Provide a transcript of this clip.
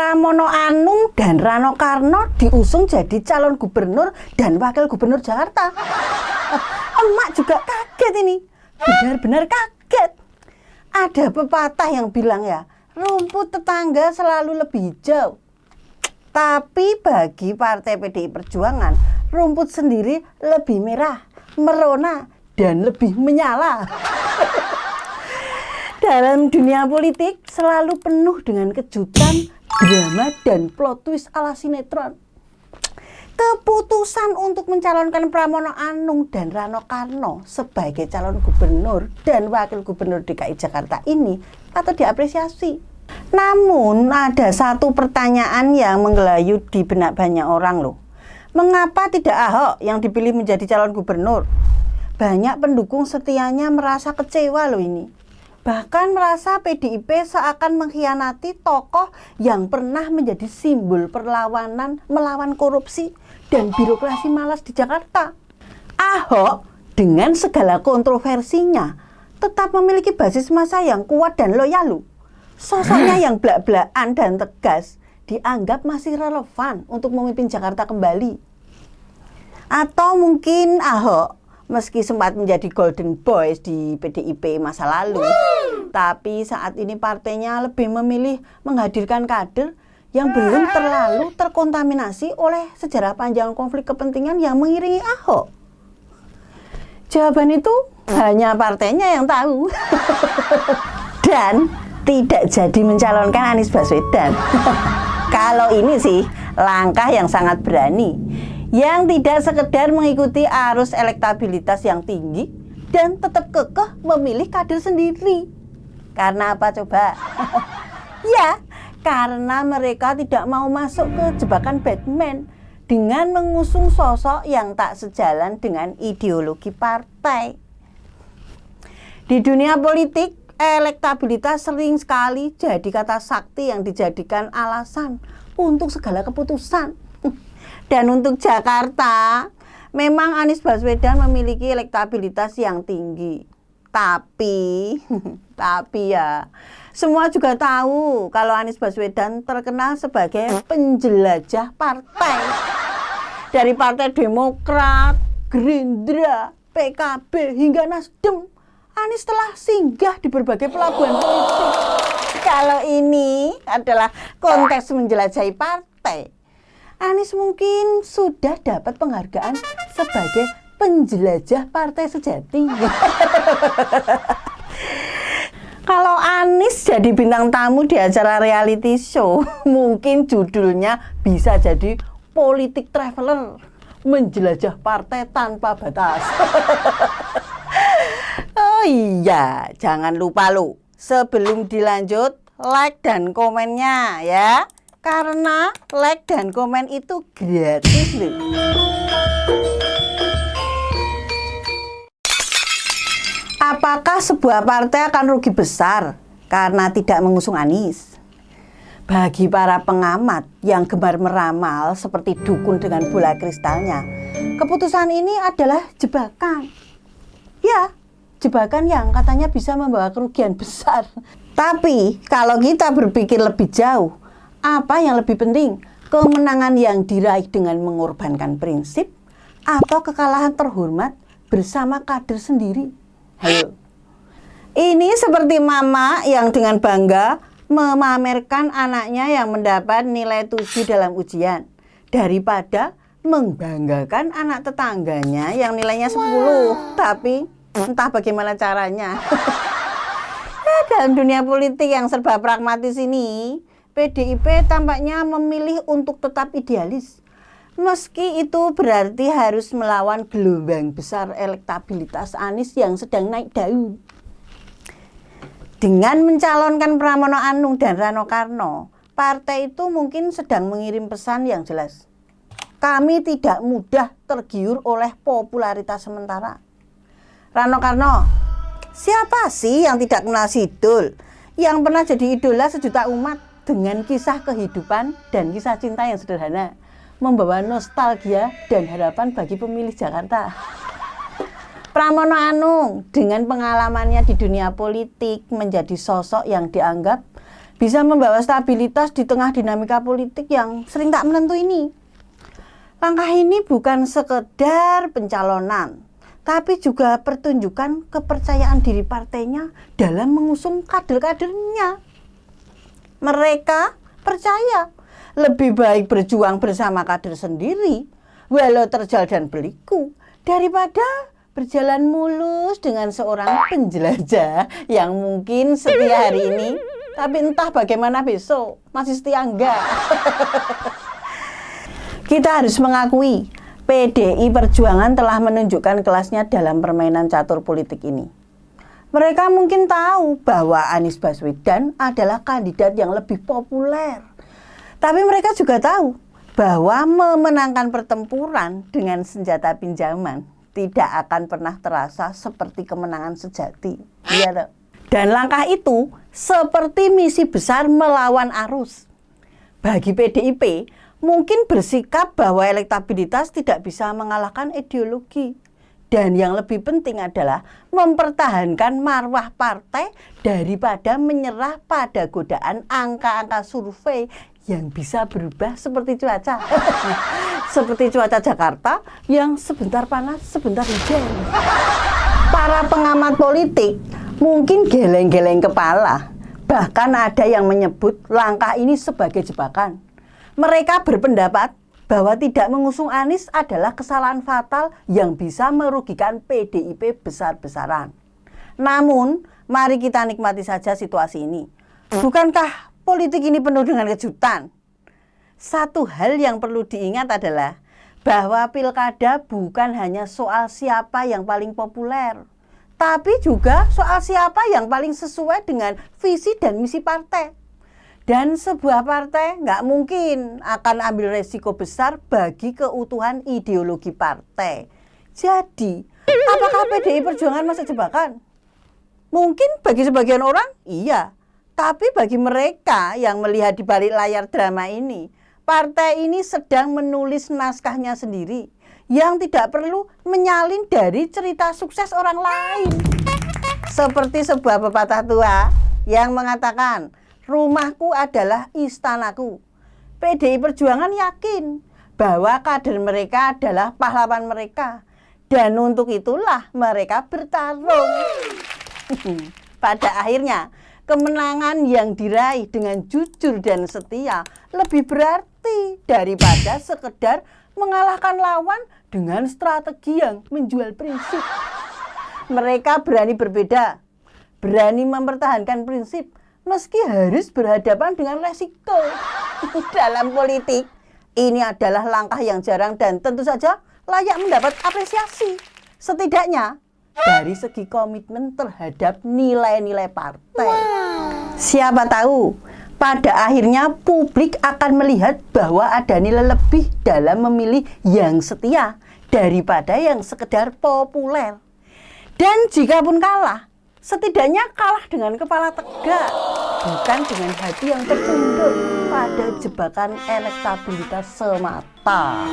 Pramono Anung dan Rano Karno diusung jadi calon gubernur dan wakil gubernur Jakarta. Emak juga kaget ini, benar-benar kaget. Ada pepatah yang bilang ya, rumput tetangga selalu lebih hijau. Tapi bagi partai PDI Perjuangan, rumput sendiri lebih merah, merona, dan lebih menyala. Dalam dunia politik selalu penuh dengan kejutan, drama, dan plot twist ala sinetron. Keputusan untuk mencalonkan Pramono Anung dan Rano Karno sebagai calon gubernur dan wakil gubernur DKI Jakarta ini patut diapresiasi. Namun ada satu pertanyaan yang menggelayut di benak banyak orang loh. Mengapa tidak Ahok yang dipilih menjadi calon gubernur? Banyak pendukung setianya merasa kecewa loh ini. Bahkan merasa PDIP seakan mengkhianati tokoh yang pernah menjadi simbol perlawanan melawan korupsi dan birokrasi malas di Jakarta. Ahok dengan segala kontroversinya tetap memiliki basis massa yang kuat dan loyal. Sosoknya yang blak-blakan dan tegas dianggap masih relevan untuk memimpin Jakarta kembali. Atau mungkin Ahok meski sempat menjadi golden boys di PDIP masa lalu, tapi saat ini partainya lebih memilih menghadirkan kader yang belum terlalu terkontaminasi oleh sejarah panjang konflik kepentingan yang mengiringi Ahok. Jawaban itu hanya partainya yang tahu. Dan tidak jadi mencalonkan Anies Baswedan. Kalau ini sih langkah yang sangat berani, yang tidak sekedar mengikuti arus elektabilitas yang tinggi dan tetap kekeh memilih kader sendiri. Karena apa coba? Ya, karena mereka tidak mau masuk ke jebakan Batman dengan mengusung sosok yang tak sejalan dengan ideologi partai. Di dunia politik, elektabilitas sering sekali jadi kata sakti yang dijadikan alasan untuk segala keputusan. Dan untuk Jakarta, memang Anies Baswedan memiliki elektabilitas yang tinggi. Tapi ya, semua juga tahu kalau Anies Baswedan terkenal sebagai penjelajah partai. Dari Partai Demokrat, Gerindra, PKB, hingga Nasdem, Anies telah singgah di berbagai pelabuhan politik. Kalau ini adalah konteks menjelajahi partai, Anies mungkin sudah dapat penghargaan sebagai penjelajah partai sejati. Kalau Anies jadi bintang tamu di acara reality show, mungkin judulnya bisa jadi politik traveler, menjelajah partai tanpa batas. Oh iya, jangan lupa lo, sebelum dilanjut, like dan komennya ya. Karena like dan komen itu gratis loh. Apakah sebuah partai akan rugi besar karena tidak mengusung Anies? Bagi para pengamat yang gemar meramal seperti dukun dengan bola kristalnya, keputusan ini adalah jebakan. Ya, jebakan yang katanya bisa membawa kerugian besar. Tapi kalau kita berpikir lebih jauh, apa yang lebih penting? Kemenangan yang diraih dengan mengorbankan prinsip atau kekalahan terhormat bersama kader sendiri? Ayo. Ini seperti mama yang dengan bangga memamerkan anaknya yang mendapat nilai 7 dalam ujian daripada membanggakan anak tetangganya yang nilainya 10, tapi entah bagaimana caranya. Dalam dunia politik yang serba pragmatis ini, PDIP tampaknya memilih untuk tetap idealis. Meski itu berarti harus melawan gelombang besar elektabilitas Anies yang sedang naik daun. Dengan mencalonkan Pramono Anung dan Rano Karno, partai itu mungkin sedang mengirim pesan yang jelas. Kami tidak mudah tergiur oleh popularitas sementara. Rano Karno, siapa sih yang tidak kenal Sidul, yang pernah jadi idola sejuta umat dengan kisah kehidupan dan kisah cinta yang sederhana, membawa nostalgia dan harapan bagi pemilih Jakarta. Pramono Anung dengan pengalamannya di dunia politik menjadi sosok yang dianggap bisa membawa stabilitas di tengah dinamika politik yang sering tak menentu ini. Langkah ini bukan sekedar pencalonan, tapi juga pertunjukan kepercayaan diri partainya dalam mengusung kader-kadernya. Mereka percaya lebih baik berjuang bersama kader sendiri, walau terjal dan berliku, daripada berjalan mulus dengan seorang penjelajah yang mungkin setia hari ini, tapi entah bagaimana besok, masih setia enggak. Kita harus mengakui, PDI Perjuangan telah menunjukkan kelasnya dalam permainan catur politik ini. Mereka mungkin tahu bahwa Anies Baswedan adalah kandidat yang lebih populer. Tapi mereka juga tahu bahwa memenangkan pertempuran dengan senjata pinjaman tidak akan pernah terasa seperti kemenangan sejati. Iya, dan langkah itu seperti misi besar melawan arus. Bagi PDIP, mungkin bersikap bahwa elektabilitas tidak bisa mengalahkan ideologi. Dan yang lebih penting adalah mempertahankan marwah partai daripada menyerah pada godaan angka-angka survei yang bisa berubah seperti cuaca. Seperti cuaca Jakarta yang sebentar panas, sebentar hujan. Para pengamat politik mungkin geleng-geleng kepala. Bahkan ada yang menyebut langkah ini sebagai jebakan. Mereka berpendapat bahwa tidak mengusung Anies adalah kesalahan fatal yang bisa merugikan PDIP besar-besaran. Namun, mari kita nikmati saja situasi ini. Bukankah politik ini penuh dengan kejutan? Satu hal yang perlu diingat adalah bahwa pilkada bukan hanya soal siapa yang paling populer, tapi juga soal siapa yang paling sesuai dengan visi dan misi partai. Dan sebuah partai nggak mungkin akan ambil resiko besar bagi keutuhan ideologi partai. Jadi, apakah PDI Perjuangan masih jebakan? Mungkin bagi sebagian orang, iya. Tapi bagi mereka yang melihat di balik layar drama ini, partai ini sedang menulis naskahnya sendiri yang tidak perlu menyalin dari cerita sukses orang lain. Seperti sebuah pepatah tua yang mengatakan, rumahku adalah istanaku. PDI Perjuangan yakin bahwa kader mereka adalah pahlawan mereka. Dan untuk itulah mereka bertarung. Pada akhirnya, kemenangan yang diraih dengan jujur dan setia lebih berarti daripada sekedar mengalahkan lawan dengan strategi yang menjual prinsip. Mereka berani berbeda, berani mempertahankan prinsip, meski harus berhadapan dengan resiko. Dalam politik, ini adalah langkah yang jarang dan tentu saja layak mendapat apresiasi. Setidaknya dari segi komitmen terhadap nilai-nilai partai. Siapa tahu, pada akhirnya publik akan melihat bahwa ada nilai lebih dalam memilih yang setia daripada yang sekedar populer. Dan jika pun kalah, setidaknya kalah dengan kepala tegak, bukan dengan hati yang tertunduk pada jebakan elektabilitas semata.